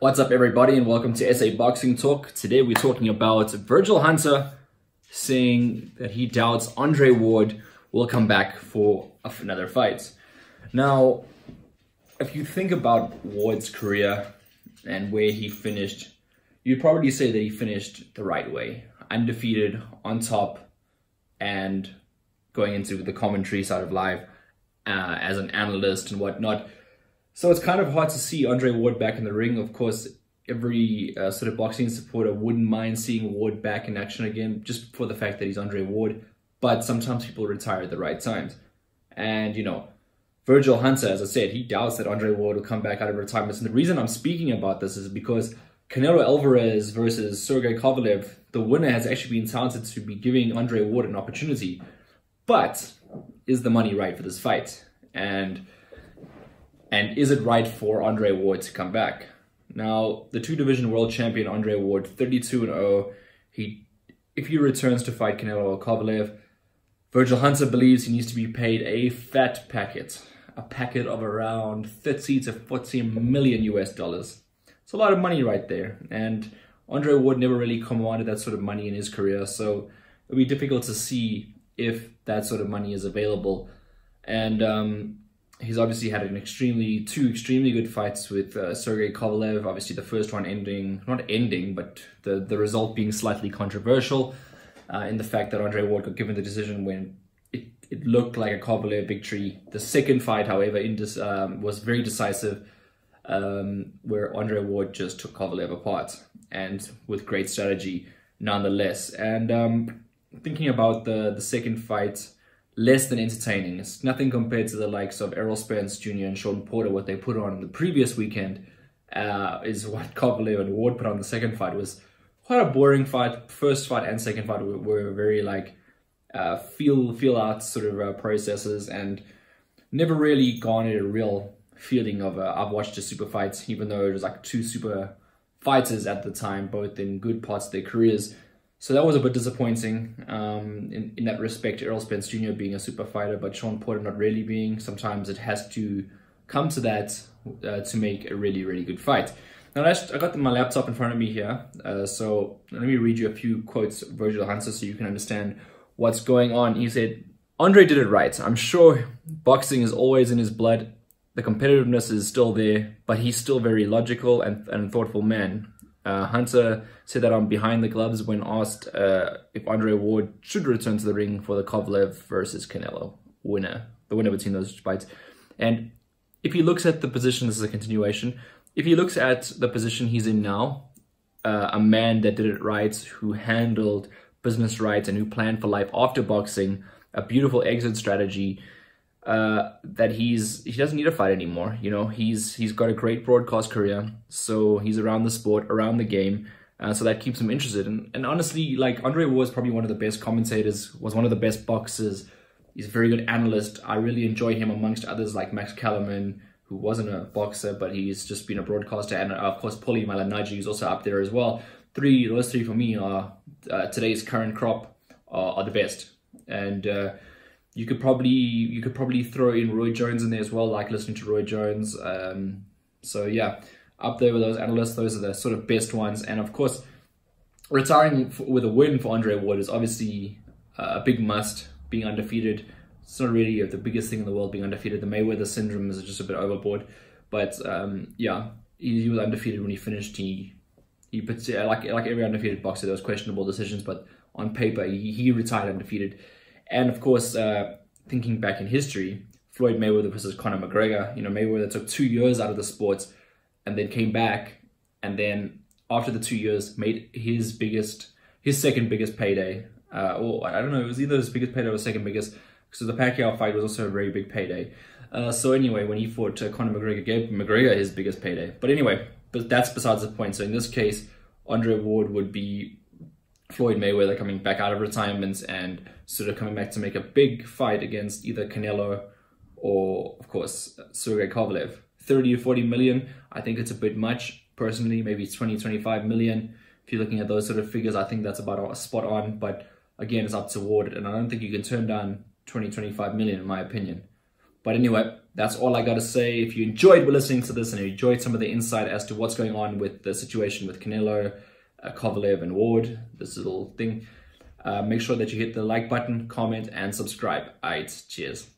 What's up everybody and welcome to SA Boxing Talk. Today we're talking about Virgil Hunter saying that he doubts Andre Ward will come back for another fight. Now, if you think about Ward's career and where he finished, you'd probably say that he finished the right way. Undefeated, on top, and going into the commentary side of life as an analyst and whatnot. So it's kind of hard to see Andre Ward back in the ring. Of course, every sort of boxing supporter wouldn't mind seeing Ward back in action again, just for the fact that he's Andre Ward. But sometimes people retire at the right times. And, you know, Virgil Hunter, as I said, he doubts that Andre Ward will come back out of retirement. And the reason I'm speaking about this is because Canelo Alvarez versus Sergey Kovalev, the winner has actually been touted to be giving Andre Ward an opportunity. But is the money right for this fight? And is it right for Andre Ward to come back? Now, the two-division world champion Andre Ward, 32-0, if he returns to fight Canelo or Kovalev, Virgil Hunter believes he needs to be paid a fat packet, a packet of around 30 to 40 million US dollars. It's a lot of money right there, and Andre Ward never really commanded that sort of money in his career, so it'll be difficult to see if that sort of money is available. And he's obviously had two extremely good fights with Sergey Kovalev. Obviously, the first one but the result being slightly controversial in the fact that Andre Ward got given the decision when it looked like a Kovalev victory. The second fight, however, was very decisive, where Andre Ward just took Kovalev apart, and with great strategy nonetheless. And thinking about the second fight, less than entertaining. It's nothing compared to the likes of Errol Spence Jr. and Sean Porter, what they put on the previous weekend, is what Kovalev and Ward put on the second fight. Was quite a boring fight. First fight and second fight were very like feel out sort of processes, and never really garnered a real feeling of I've watched a super fight, even though it was like two super fighters at the time, both in good parts of their careers. So that was a bit disappointing in that respect, Errol Spence Jr. being a super fighter, but Sean Porter not really being. Sometimes it has to come to that to make a really, really good fight. Now, I got my laptop in front of me here, so let me read you a few quotes of Virgil Hunter so you can understand what's going on. He said, "Andre did it right. I'm sure boxing is always in his blood. The competitiveness is still there, but he's still very logical and thoughtful man." Hunter said that on Behind the Gloves when asked if Andre Ward should return to the ring for the Kovalev versus Canelo the winner between those fights. And if he looks at the position, this is a continuation, if he looks at the position he's in now, a man that did it right, who handled business right and who planned for life after boxing, a beautiful exit strategy, that he doesn't need a fight anymore. You know, he's got a great broadcast career, so he's around the sport, around the game, so that keeps him interested. And honestly, like, Andre was probably one of the best commentators, was one of the best boxers. He's a very good analyst. I really enjoy him amongst others like Max Kellerman, who wasn't a boxer, but he's just been a broadcaster, and of course Paulie Malignaggi, who's also up there as well. Those three for me are today's current crop are the best. And you could probably throw in Roy Jones in there as well, like listening to Roy Jones. So yeah, up there with those analysts, those are the sort of best ones. And of course, retiring with a win for Andre Ward is obviously a big must. Being undefeated, it's not really the biggest thing in the world, being undefeated. The Mayweather syndrome is just a bit overboard. But yeah, he was undefeated when he finished. He like every undefeated boxer, there was questionable decisions, but on paper, he retired undefeated. And of course, thinking back in history, Floyd Mayweather versus Conor McGregor, you know, Mayweather took 2 years out of the sport and then came back, and then after the 2 years made his second biggest payday. Or I don't know, it was either his biggest payday or his second biggest, because the Pacquiao fight was also a very big payday. So anyway, when he fought Conor McGregor, gave McGregor his biggest payday. But anyway, but that's besides the point. So in this case, Andre Ward would be Floyd Mayweather coming back out of retirement and sort of coming back to make a big fight against either Canelo or, of course, Sergey Kovalev. 30 to 40 million, I think it's a bit much. Personally, maybe 20, 25 million. If you're looking at those sort of figures, I think that's about spot on. But again, it's up to Ward, and I don't think you can turn down 20, 25 million in my opinion. But anyway, that's all I got to say. If you enjoyed listening to this and you enjoyed some of the insight as to what's going on with the situation with Canelo, Kovalev and Ward, this little thing, make sure that you hit the like button, comment and subscribe. Alright, cheers.